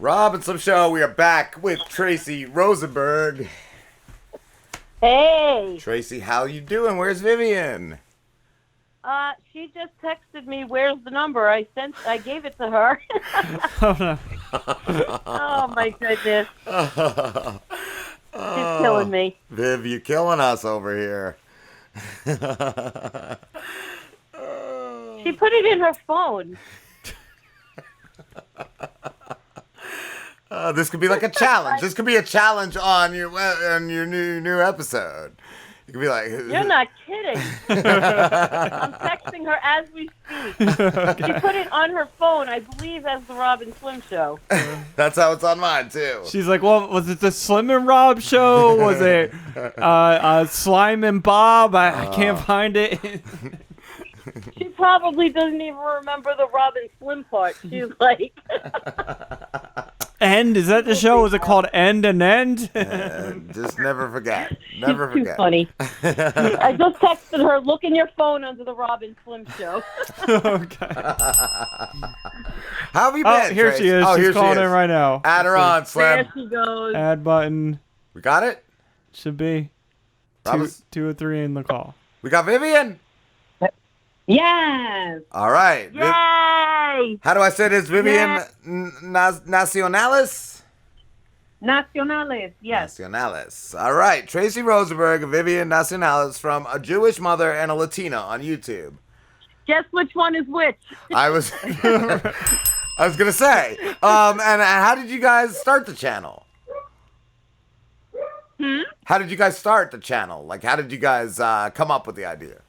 Rob and Slim Show, we are back with Tracey Rosenberg. Hey. Tracey, how you doing? Where's Vivian? She just texted me, where's the number? I gave it to her. Oh, no. Oh, my goodness. She's killing me. Viv, you're killing us over here. She put it in her phone. This could be like a challenge. This could be a challenge on your new episode. You could be like, You're not kidding. I'm texting her as we speak. She put it on her phone, I believe, as the Rob and Slim Show. That's how it's on mine too. She's like, well, was it the Slim and Rob show? Was it Slime and Bob? I can't find it. She probably doesn't even remember the Rob and Slim part. She's like... End? Is that the show? Is it called End and End? Just never forget. Never She's forget. too funny. I just texted her, look in your phone under the Rob and Slim Show. Okay. How have you been? Oh, here Trace? she is. Oh, She's here she calling is. in right now. Add her on, Slim. There she goes. Add button. We got it? Should be two or three in the call. We got Vivian? Yes. All right. Yay. How do I say this? Vivian Yeah. Nacionales? Nacionales, yes. Nacionales. All right. Tracey Rosenberg and Vivian Nacionales from a Jewish mother and a Latina on YouTube. Guess which one is which? I was gonna say. And how did you guys start the channel? How did you guys start the channel? Like, how did you guys come up with the idea?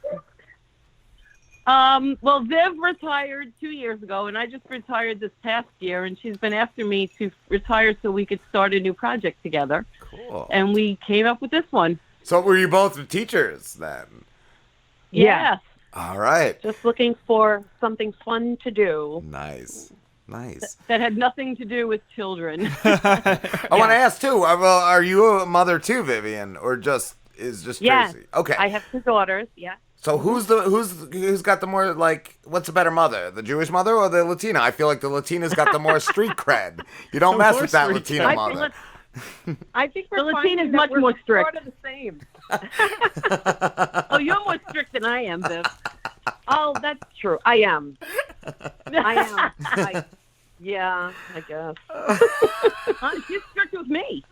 Well, Viv retired 2 years ago, and I just retired this past year, and she's been after me to retire so we could start a new project together. Cool. And we came up with this one. So were you both teachers then? Yes. All right. Just looking for something fun to do Nice. that had nothing to do with children. I want to ask too. Well, are you a mother too, Vivian, or just Yes. Tracey? Okay. I have 2 daughters, yeah. So who's got the more, like, what's a better mother, the Jewish mother or the Latina? I feel like the Latina's got the more street cred. You don't mess with that street Latina cred. mother. I think we're The Latina's finding that much we're more strict. sort of the same. Oh, you're more strict than I am, Viv. Oh, that's true. I am. Yeah, I guess. She's strict with me.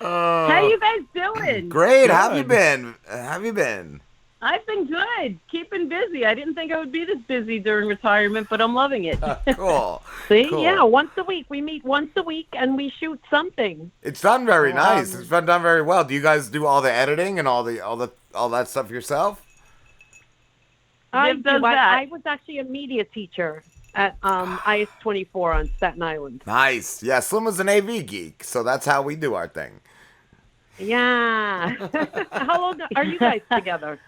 How you guys doing? Great. How have you Good. been? Have you been? I've been good. Keeping busy. I didn't think I would be this busy during retirement, but I'm loving it. Cool. See, Cool. yeah, once a week. We meet once a week and we shoot something. It's done very nice. It's been done very well. Do you guys do all the editing and all that stuff yourself? I Viv do. does that. I was actually a media teacher at IS-24 on Staten Island. Nice. Yeah, Slim was an AV geek, so that's how we do our thing. Yeah. How long are you guys together?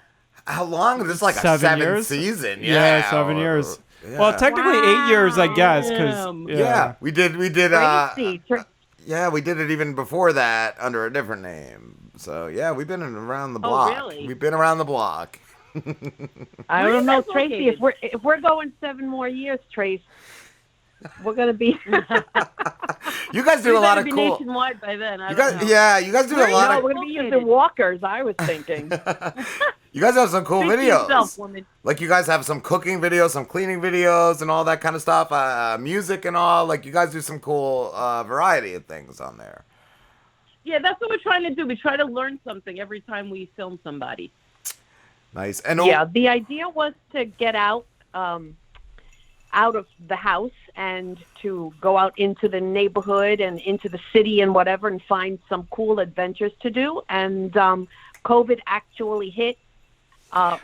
How long? This is like a 7 7 years? season. Yeah, 7 years. Yeah. Well, technically 8 years, I guess, because Damn. Yeah, we did. Tracy. Yeah, we did it even before that under a different name. So yeah, we've been around the block. really? We've been around the block. I Where don't is know, that Tracy. located? If we're going 7 more years, Trace, we're gonna be. You guys do We a lot better of be cool. nationwide by then. I You don't guys, know. yeah, you guys do a lot No, of. we're gonna be using walkers. I was thinking. You guys have some cool Speak for videos. yourself, woman. Like you guys have some cooking videos, some cleaning videos, and all that kind of stuff. Music and all. Like you guys do some cool variety of things on there. Yeah, that's what we're trying to do. We try to learn something every time we film somebody. Nice. And Yeah, the idea was to get out of the house and to go out into the neighborhood and into the city and whatever and find some cool adventures to do. And COVID actually hit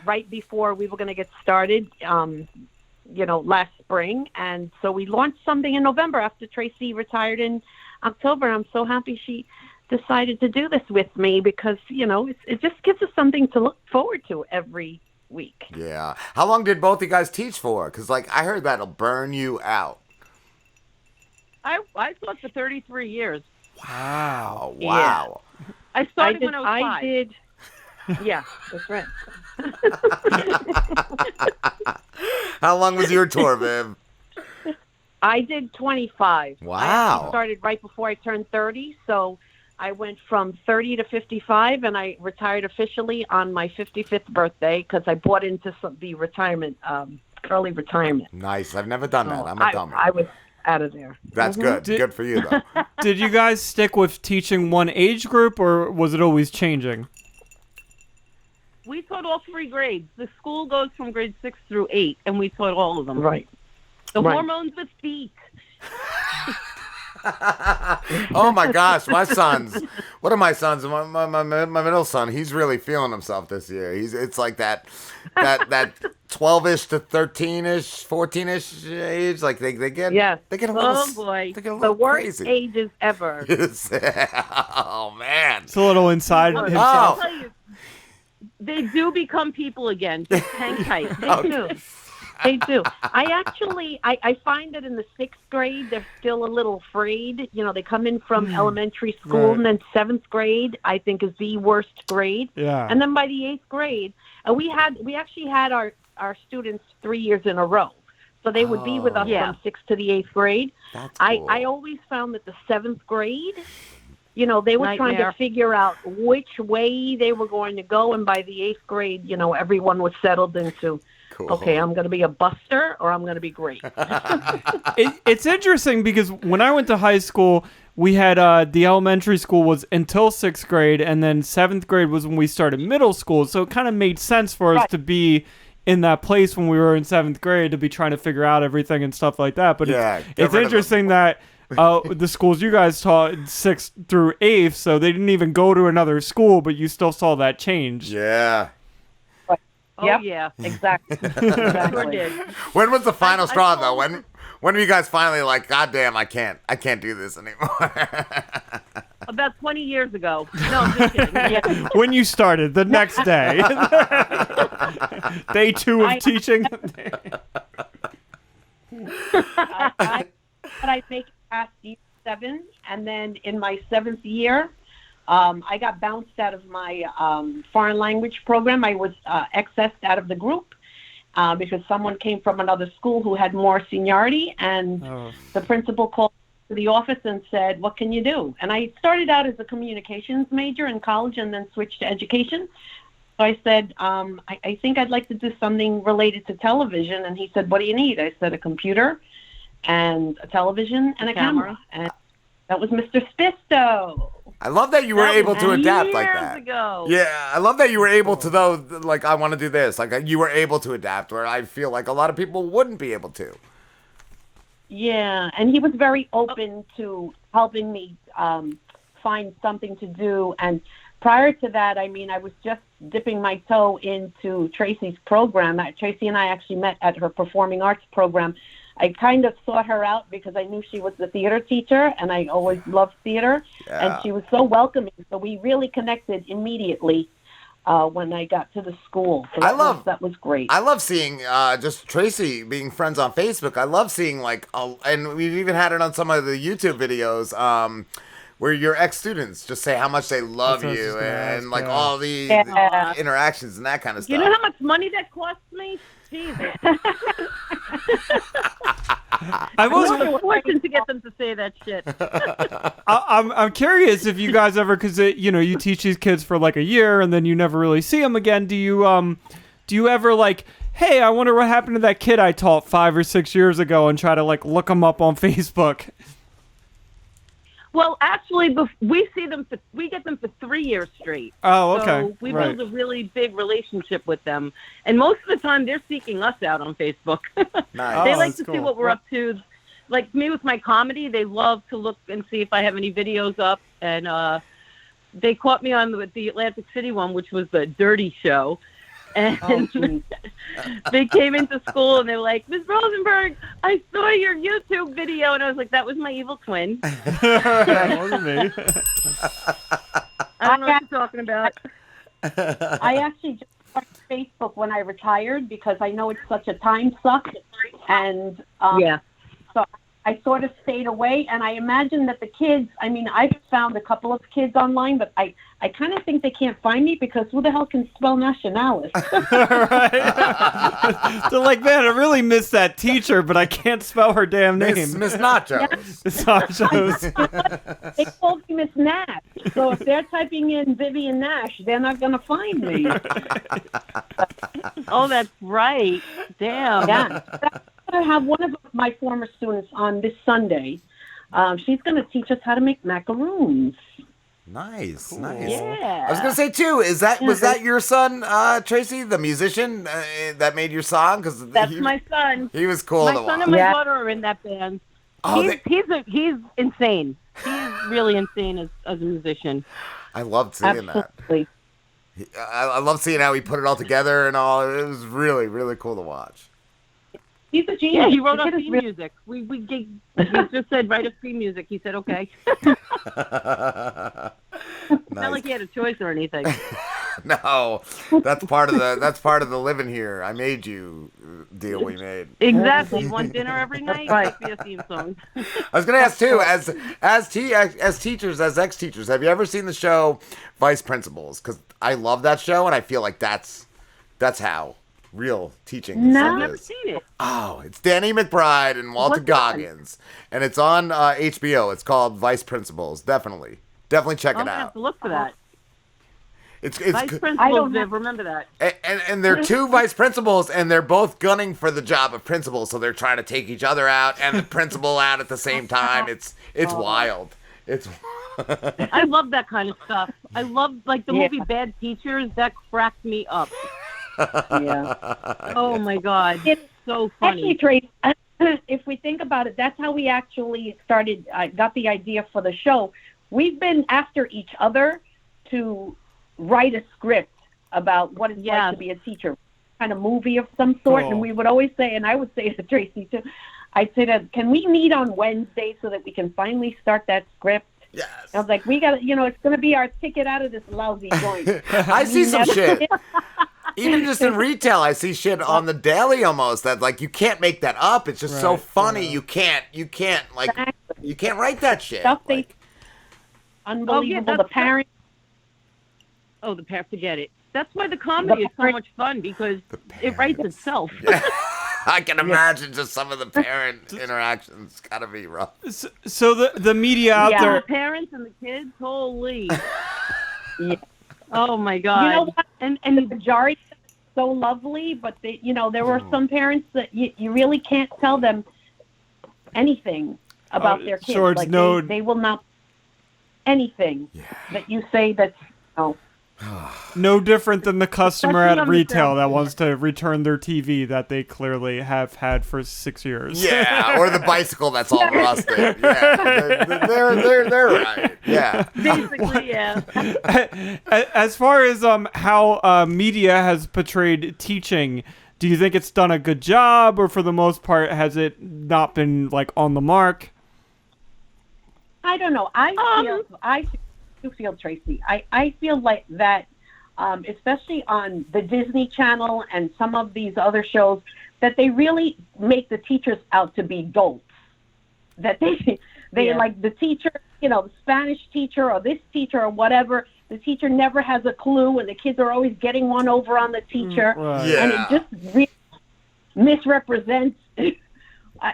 right before we were going to get started, last spring. And so we launched something in November after Tracey retired in October. I'm so happy she decided to do this with me because, it just gives us something to look forward to every week. Yeah. How long did both you guys teach for? Because, like, I heard that'll burn you out. I taught for 33 years. wow. Oh, wow. I started when I was 5. I did. Yeah, that's right. How long was your tour, Viv? I did 25. Wow. I actually started right before I turned 30, so I went from 30 to 55, and I retired officially on my 55th birthday because I bought into the retirement, early retirement. Nice. I've never done that. So I'm a dummy. I was out of there. That's good. Good for you, though. Did you guys stick with teaching one age group, or was it always changing? We taught all 3 grades. The school goes from grade 6 through 8, and we taught all of them. Right. The Right. hormones with feet. Oh my gosh, my sons. What are my sons? My middle son. He's really feeling himself this year. It's like that 12ish to 13ish, 14ish age. Like they get they get a little. Oh boy, they get a The little worst crazy. ages ever. Oh man. It's a little inside I'll himself. tell you, they do become people again. Just hang tight. They do. They do. I find that in the 6th grade, they're still a little afraid. You know, they come in from elementary school, Right. and then 7th grade, I think, is the worst grade. Yeah. And then by the 8th grade, we actually had our students 3 years in a row. So they would be with us Yeah. from 6th to the 8th grade. That's cool. I always found that the 7th grade, you know, they were trying Nightmare. to figure out which way they were going to go. And by the 8th grade, you know, everyone was settled into, Cool. okay, I'm going to be a buster or I'm going to be great. It's interesting because when I went to high school, we had the elementary school was until 6th grade, and then 7th grade was when we started middle school. So it kind of made sense for us Right. to be in that place when we were in 7th grade to be trying to figure out everything and stuff like that. But Yeah, get it's rid of interesting that the schools you guys taught 6th through 8th, so they didn't even go to another school, but you still saw that change. Yeah. Oh Yep. yeah, Exactly. sure exactly. did. When was the final I straw told though? When were you guys finally like, God damn, I can't do this anymore? About 20 years ago. No, I'm just kidding. Yeah. When you started, the next day. Day 2 of teaching. I make it past year 7, and then in my 7th year, I got bounced out of my foreign language program. I was accessed out of the group because someone came from another school who had more seniority, and the principal called to the office and said, "What can you do?" And I started out as a communications major in college and then switched to education. So I said, I think I'd like to do something related to television. And he said, "What do you need?" I said, "A computer and a television and a camera." And that was Mr. Spisto. I love that you were able to adapt like years that. ago. Yeah, I love that you were able to though. Like, I want to do this. Like, you were able to adapt, where I feel like a lot of people wouldn't be able to. Yeah, and he was very open to helping me find something to do. And prior to that, I mean, I was just dipping my toe into Tracey's program. Tracey and I actually met at her performing arts program. I kind of sought her out because I knew she was the theater teacher, and I always loved theater. Yeah. And she was so welcoming. So we really connected immediately when I got to the school. So that was great. I love seeing just Tracey being friends on Facebook. I love seeing and we've even had it on some of the YouTube videos where your ex-students just say how much they love That's what I was you just gonna and ask, like yeah. all the Yeah. interactions and that kind of stuff. You know how much money that cost me? Jesus. I was It was a fortune to get them to say that shit. I'm curious if you guys ever, because you teach these kids for like a year and then you never really see them again. Do you ever like, hey, I wonder what happened to that kid I taught 5 or 6 years ago, and try to like look them up on Facebook? Well, actually, we get them for 3 years straight. Oh, okay. So we Right. build a really big relationship with them, and most of the time they're seeking us out on Facebook. Nice. They Oh, like that's to see cool. what we're up to. Like me with my comedy, they love to look and see if I have any videos up. And they caught me on the Atlantic City one, which was the Dirty Show. And they came into school and they were like, "Ms. Rosenberg, I saw your YouTube video." And I was like, "That was my evil twin." That wasn't me. I don't know what you're talking about. I actually just started Facebook when I retired because I know it's such a time suck. And Yeah. so I sort of stayed away, and I imagine that the kids, I mean, I've found a couple of kids online, but I kind of think they can't find me because who the hell can spell Nacionales? Right. They're like, man, I really miss that teacher, but I can't spell her damn name. Miss Nachos. Miss Nachos. They called me Miss Nash, so if they're typing in Vivian Nash, they're not going to find me. Oh, that's right. Damn. Yeah. I have one of my former students on this Sunday. She's going to teach us how to make macaroons. Nice, Cool. nice. Yeah. I was gonna say too. Was that your son, Tracy, the musician that made your song? Because That's my son. He was cool. My to son watch. and my Yeah. daughter are in that band. Oh, He's insane. He's really insane as a musician. I loved seeing that. Absolutely. I love seeing how he put it all together and all. It was really, really cool to watch. He's a genius. Yeah, he wrote The our kid is theme really- music. He just said write us theme music. He said okay. Not Nice. like he had a choice or anything. No, that's part of the living here. I made you deal we made. Exactly. One dinner every night. Right. Be a theme song. I was gonna ask too, as teachers, as ex-teachers, have you ever seen the show Vice Principals? Because I love that show, and I feel like that's how real teaching No. I've never is. seen it. Oh, it's Danny McBride and Walter What's that? Goggins, and it's on HBO. It's called Vice Principals. Definitely check I'm it gonna have out. to look for that. It's Vice I principals, don't Viv, remember that. and they're two vice principals, and they're both gunning for the job of principal, so they're trying to take each other out and the principal out at the same time. It's wild. It's I love that kind of stuff. I love like the movie Bad Teachers. That cracked me up. Yeah. Oh my god, It's so Actually, funny. Trace, if we think about it, that's how we actually started. I got the idea for the show. We've been after each other to write a script about what it's like to be a teacher, kind of movie of some sort. Cool. And we would always say, and I would say to Tracy too, I'd say that, can we meet on Wednesday so that we can finally start that script? yes. I was like, we got to, it's going to be our ticket out of this lousy joint. I see some Never- shit. Even just in retail, I see shit on the daily almost that like you can't make that up. It's just so Right, funny. yeah. You can't like Exactly. you can't write that shit. Stuff they Like, unbelievable. that's- The parents. Oh, the parent, forget it. That's why the comedy is so much fun because it writes itself. I can imagine just some of the parent interactions. Gotta be rough. So the media out Yeah. The there. parents and the kids, holy. Yeah. Oh my god. You know what? And The majority is so lovely, but there were some parents that you really can't tell them anything about their kids. Swords, like no- they will not anything that you say that's No different than the customer Especially at on the retail that sound. wants to return their TV that they clearly have had for 6 years. Yeah, or the bicycle that's all rusted. Yeah, they're right. Yeah. basically, yeah. As far as how media has portrayed teaching, do you think it's done a good job, or for the most part has it not been like on the mark? I don't know. I feel Tracy. I feel like that, especially on the Disney Channel and some of these other shows, that they really make the teachers out to be dolts. That they like the teacher, the Spanish teacher or this teacher or whatever. The teacher never has a clue, and the kids are always getting one over on the teacher, Right. Yeah. and it just really misrepresents.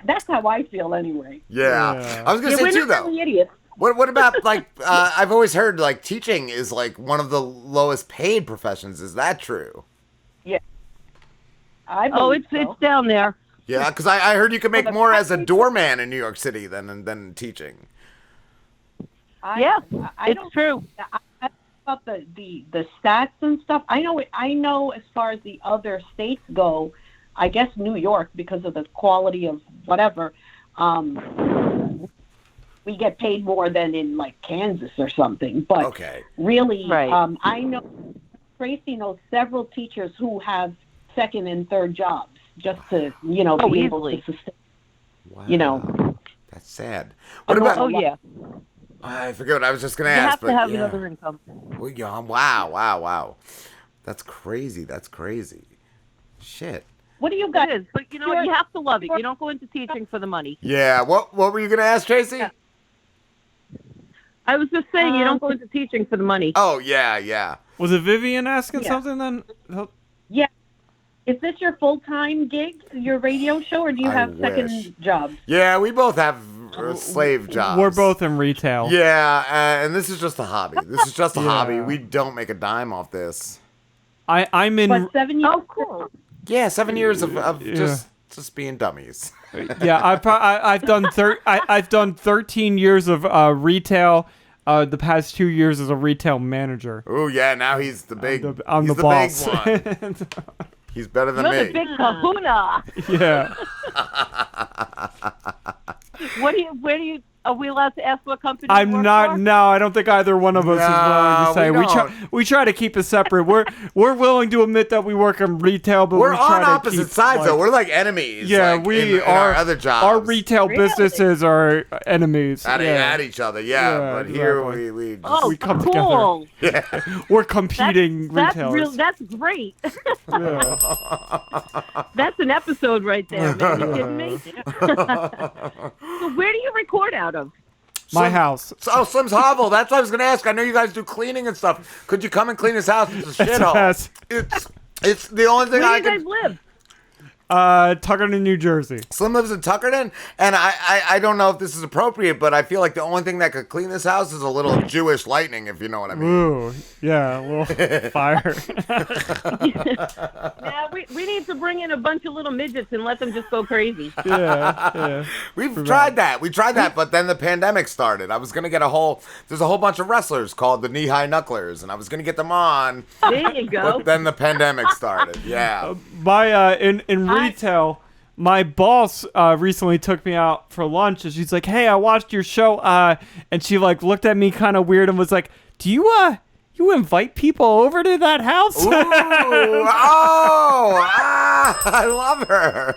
That's how I feel anyway. Yeah. I was gonna Yeah, say we're too not though. really idiots. What about like I've always heard like teaching is like one of the lowest paid professions. Is that true? Yeah. I Oh, believe it's down there. Yeah, because I heard you could make Well, the more as a fact- doorman in New York City than teaching. Yeah, I it's don't true. I about the stats and stuff. I know as far as the other states go, I guess New York, because of the quality of whatever, we get paid more than in like Kansas or something. But Okay. really, Right. I know Tracy knows several teachers who have second and third jobs just to be able easily. to sustain. Wow. That's sad. What I know about? Oh yeah, I forget what I was just gonna you ask. have but to have yeah. another income. Well, yeah, wow. That's crazy. Shit. What do you It got? is, but you know what? You have to love it. You don't go into teaching for the money. Yeah. What were you gonna ask, Tracy? Yeah. I was just saying, you don't go into teaching for the money. Oh yeah. Was it Vivian asking Yeah. something then? Yeah. Is this your full-time gig, your radio show, or do you I have second wish. jobs? Yeah, we both have slave jobs. We're both in retail. Yeah, and this is just a hobby. This is just a Yeah. hobby. We don't make a dime off this. I'm in. But 7 years. Oh, cool. Yeah, 7 years of Yeah. just being dummies. Yeah, I've done I've done 13 years of retail. The past 2 years as a retail manager. Oh yeah, now he's the big. I'm he's the boss. big one. He's better than You're me. the big kahuna. Yeah. Where do you, are we allowed to ask what company you I'm work not. for? No, I don't think either one of us is willing to say. we We try to keep it separate. We're willing to admit that we work in retail, but We're we try on to opposite keep, sides like, though. We're like enemies. Yeah, like, we in our other jobs. Our retail Really? businesses are enemies. at each other. Yeah, Yeah, but here exactly. we just, Oh, We come cool. We're competing That's retailers. That's great. Yeah. That's an episode right there, man. You kidding me? So where do you record out of? My house. Oh, Slim's Hovel. That's what I was going to ask. I know you guys do cleaning and stuff. Could you come and clean his house? It's a It's a shithole. mess. It's the only thing Where I do you can. guys live? Tuckerton, New Jersey. Slim lives in Tuckerton, and I don't know if this is appropriate, but I feel like the only thing that could clean this house is a little Jewish lightning, if you know what I mean. Ooh, yeah, a little fire. Yeah, we need to bring in a bunch of little midgets and let them just go crazy. Yeah. We've tried that. We tried that, but then the pandemic started. I was gonna get there's a whole bunch of wrestlers called the Knee High Knucklers, and I was gonna get them on, There you go. but then the pandemic started. Yeah. My in retail, my boss recently took me out for lunch, and she's like, "Hey, I watched your show," and she like looked at me kind of weird and was like, "Do you invite people over to that house?" Ooh, I love her.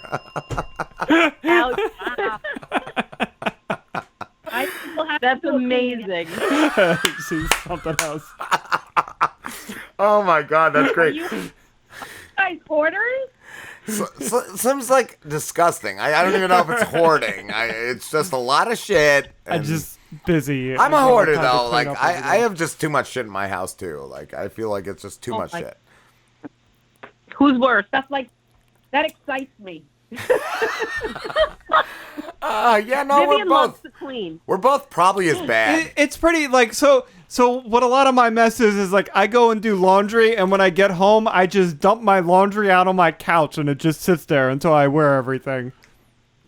That's amazing. She's something else. Oh my God, that's great. Guys, hoarders? Slim's like disgusting. I don't even know if it's hoarding. It's just a lot of shit. I'm and just busy. I'm a I've got hoarder time to though. clean Like up every I day. have just too much shit in my house too. Like I feel like it's just too much my- shit. Who's worse? Stuff like that excites me. Yeah, no, Vivian we're loves both to clean. probably as bad. It's pretty like so what a lot of my mess is like I go and do laundry, and when I get home I just dump my laundry out on my couch and it just sits there until I wear everything.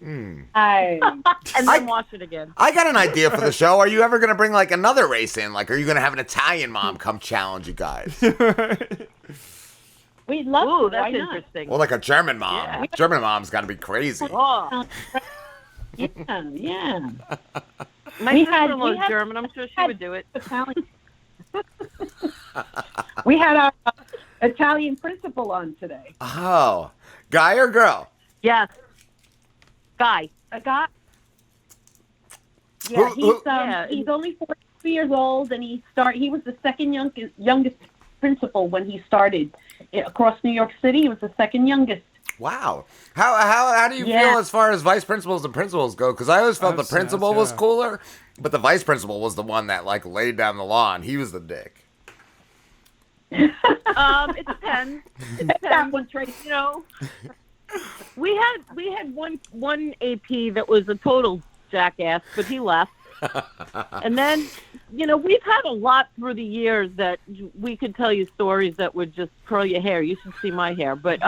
And then wash it again. I got an idea for the show. Are you ever gonna bring like another race in? Like, are you gonna have an Italian mom come challenge you guys? We'd love Ooh, to. that's Why not? interesting. Or like a German mom? Yeah. German mom's got to be crazy. Oh, Yeah. my We sister-in-law's had- German. I'm sure she would do it. Italian. We had our Italian principal on today. Oh, guy or girl? Yes. Guy. A guy. Yeah, Who- he's only 42 years old, and he was the second youngest principal when he started across New York City. He was the second youngest. Wow. How do you feel as far as vice principals and principals go? Because I always felt the principal was cooler, but the vice principal was the one that like laid down the law, and he was the dick. It depends. That one, Tracy. You know, we had one AP that was a total jackass, but he left. And then, you know, we've had a lot through the years that we could tell you stories that would just curl your hair. You should see my hair. But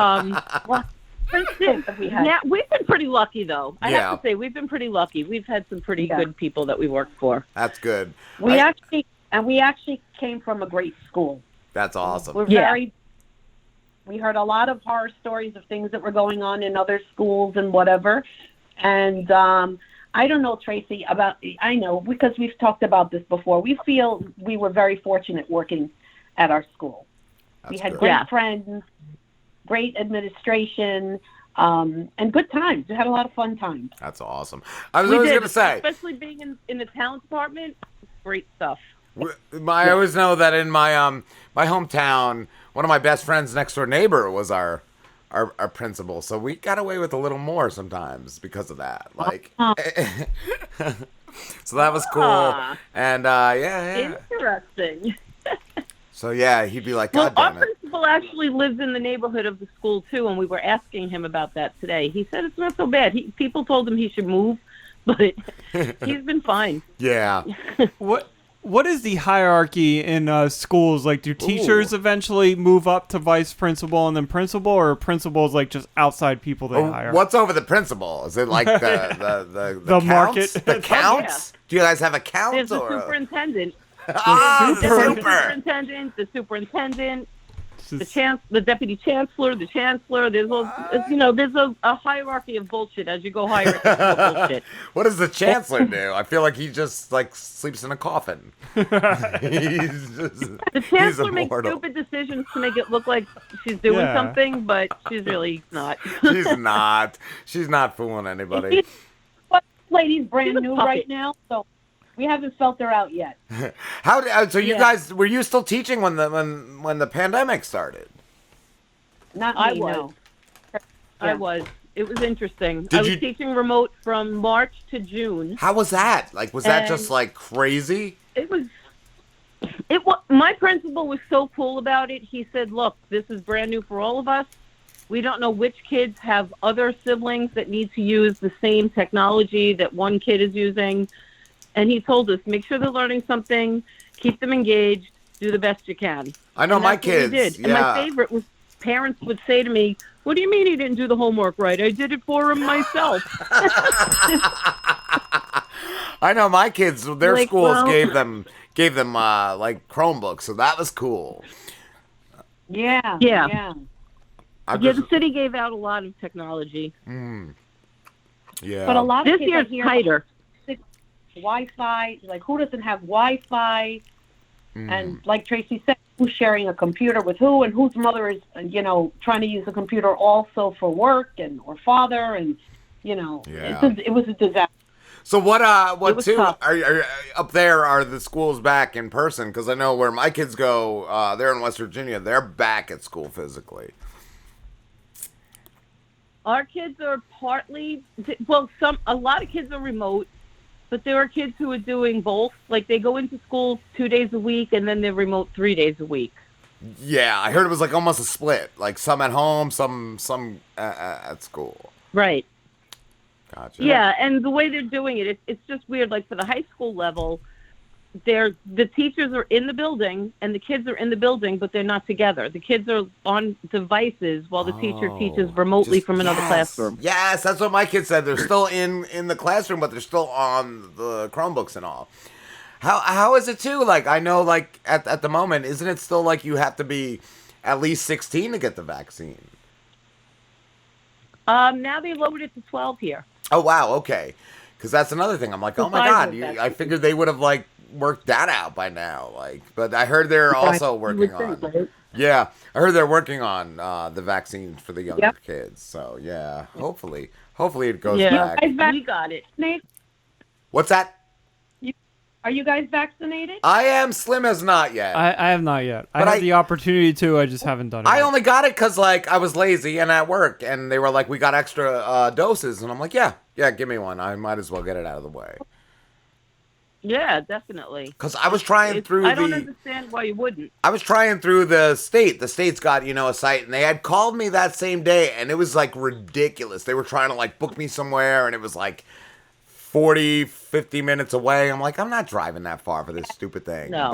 we had. now, we've been pretty lucky, though. I Yeah. have to say, we've been pretty lucky. We've had some pretty Yeah. good people that we worked for. That's good. We actually came from a great school. That's awesome. We're Yeah. we heard a lot of horror stories of things that were going on in other schools and whatever. And I don't know, Tracy, I know because we've talked about this before. We feel we were very fortunate working at our school. That's We had good. great Yeah. friends, great administration, and good times. We had a lot of fun times. That's awesome. I was We always did, going to say, especially being in the talent department, great stuff. I always know that in my my hometown, one of my best friends' next door neighbor was our our principal, so we got away with a little more sometimes because of that. Like, so that was cool. Ah. And yeah. Interesting. So yeah, he'd be like, Well, God our damn it. principal actually lives in the neighborhood of the school too, and we were asking him about that today. He said it's not so bad. People told him he should move, but he's been fine. Yeah. What is the hierarchy in schools? Like, do teachers eventually move up to vice principal and then principal, or principals like just outside people they hire? What's over the principal? Is it like the The counts? market? The counts? Do you guys have a count? There's the or superintendent. Ah, the There's super. the superintendent, the deputy chancellor, the chancellor. There's a hierarchy of bullshit as you go higher. It gets more bullshit. What does the chancellor do? I feel like he just like sleeps in a coffin. The chancellor makes stupid decisions to make it look like she's doing something, but she's really not. She's not fooling anybody. But lady's brand She's a new puppet. right now, so we haven't felt her out yet. So you guys, were you still teaching when the pandemic started? Not I me, was. no. I was. It was interesting. Did I was you- teaching remote from March to June. How was that? Like, was that And- just like crazy? It was. My principal was so cool about it. He said, "Look, this is brand new for all of us. We don't know which kids have other siblings that need to use the same technology that one kid is using." And he told us, make sure they're learning something, keep them engaged, do the best you can. I know And my that's what we kids. did. And my favorite was parents would say to me, "What do you mean he didn't do the homework right? I did it for him myself." I know my kids. Their Like, schools well- gave them like Chromebooks, so that was cool. Yeah. Yeah. I Yeah, just, the city gave out a lot of technology. yeah. But a lot of This kids year's are here tighter. Wi-Fi. Like, who doesn't have Wi-Fi? Mm. And like Tracy said, who's sharing a computer with who, and whose mother is, trying to use the computer also for work, or father, and Yeah. it was a disaster. So what It was too tough. are up there? Are the schools back in person? Because I know where my kids go, they're in West Virginia. They're back at school physically. Our kids are a lot of kids are remote, but there are kids who are doing both. Like, they go into school 2 days a week, and then they're remote 3 days a week. Yeah, I heard it was like almost a split. Like some at home, some at school. Right. Gotcha. Yeah, and the way they're doing it, it's just weird. Like, for the high school level, the teachers are in the building, and the kids are in the building, but they're not together. The kids are on devices while the teacher teaches remotely from another classroom. Yes, that's what my kids said. They're still in the classroom, but they're still on the Chromebooks and all. How is it too? Like, I know, like at the moment, isn't it still like you have to be at least 16 to get the vaccine? Now they lowered it to 12 here. Oh wow, okay. Because that's another thing. I'm like, oh my god, I figured they would have like worked that out by now. Like, but I heard they're also working on. Yeah, I heard they're working on the vaccines for the younger kids. So yeah, hopefully it goes back. We got it. What's that? Are you guys vaccinated? I am slim as not yet. I have not yet. I But had the opportunity to. I just haven't done it. I yet. only got it because like I was lazy and at work, and they were like, "We got extra doses," and I'm like, "Yeah, give me one. I might as well get it out of the way." Yeah, definitely. Because I was trying through I don't understand why you wouldn't. I was trying through the state. The state's got, a site, and they had called me that same day, and it was like ridiculous. They were trying to like book me somewhere, and it was like 40, 50 minutes away. I'm like, I'm not driving that far for this stupid thing. No.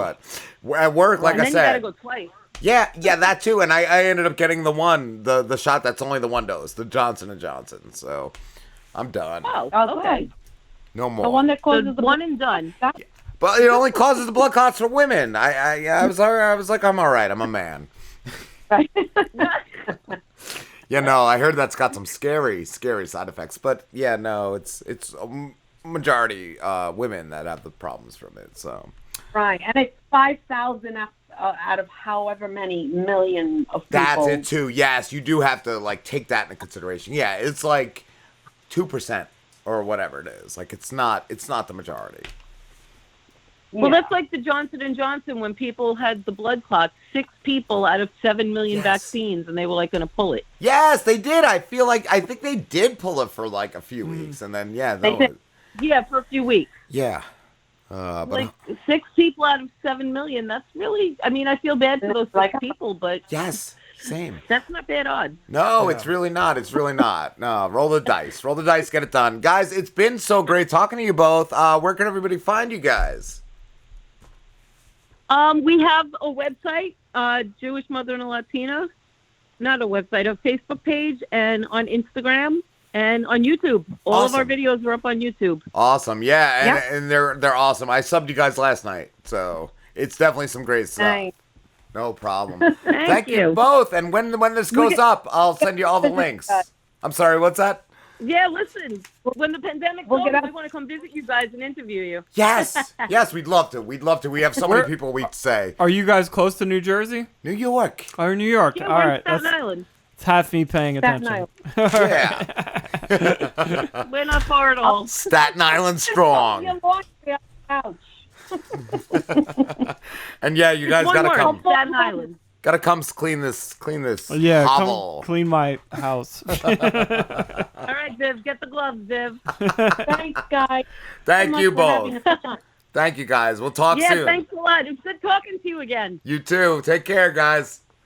But at work, like and I then said, you gotta go twice. yeah, that too. And I ended up getting the shot that's only the one dose, the Johnson & Johnson. So I'm done. Oh, Okay. okay. No more. The one that So causes the one and done. But it only causes the blood clots for women. I was like, I'm all right. I'm a man. I heard that's got some scary side effects. But yeah, no, it's a majority women that have the problems from it. So Right, and it's 5,000 out of however many million of people. that's it too. Yes, you do have to like take that into consideration. Yeah, it's like 2% or whatever it is. Like it's not the majority. Well, that's like the Johnson and Johnson when people had the blood clots. 6 people out of 7 million vaccines, and they were like going to pull it. Yes, they did. I think they did pull it for like a few weeks, and then Yeah, for a few weeks. Yeah. But Like 6 people out of 7 million. That's really. I mean, I feel bad for those 6 people, but yes, same. that's not bad odds. No, it's really not. It's really not. No, roll the dice. Roll the dice, get it done. Guys, it's been so great talking to you both. Where can everybody find you guys? We have a website, Jewish Mother and a Latina. Not a website, a Facebook page, and on Instagram and on YouTube. All of our videos are up on YouTube. Awesome, yeah, and they're awesome. I subbed you guys last night, so it's definitely some great stuff. Nice. No problem. Thank you both. And when this goes up, I'll send you all the links. I'm sorry, what's that? Yeah, listen, when the pandemic's over, we want to come visit you guys and interview you. Yes, yes, we'd love to. We'd love to. We have so many people we'd say. Are you guys close to New Jersey? New York. Or New York? Yeah, All we're right. in Staten Island. It's half me paying Staten attention. Yeah. We're not far at all. Staten Island strong. Your laundry on the couch. And yeah, you guys One gotta word, come. Staten Island. Gotta come clean this Yeah, hovel. come clean my house. All right, Viv, get the gloves, Viv. Thanks, guys. Thank you We're both. having a good time. Thank you guys. We'll talk Yeah, soon. thanks a lot. It's good talking to you again. You too. Take care, guys.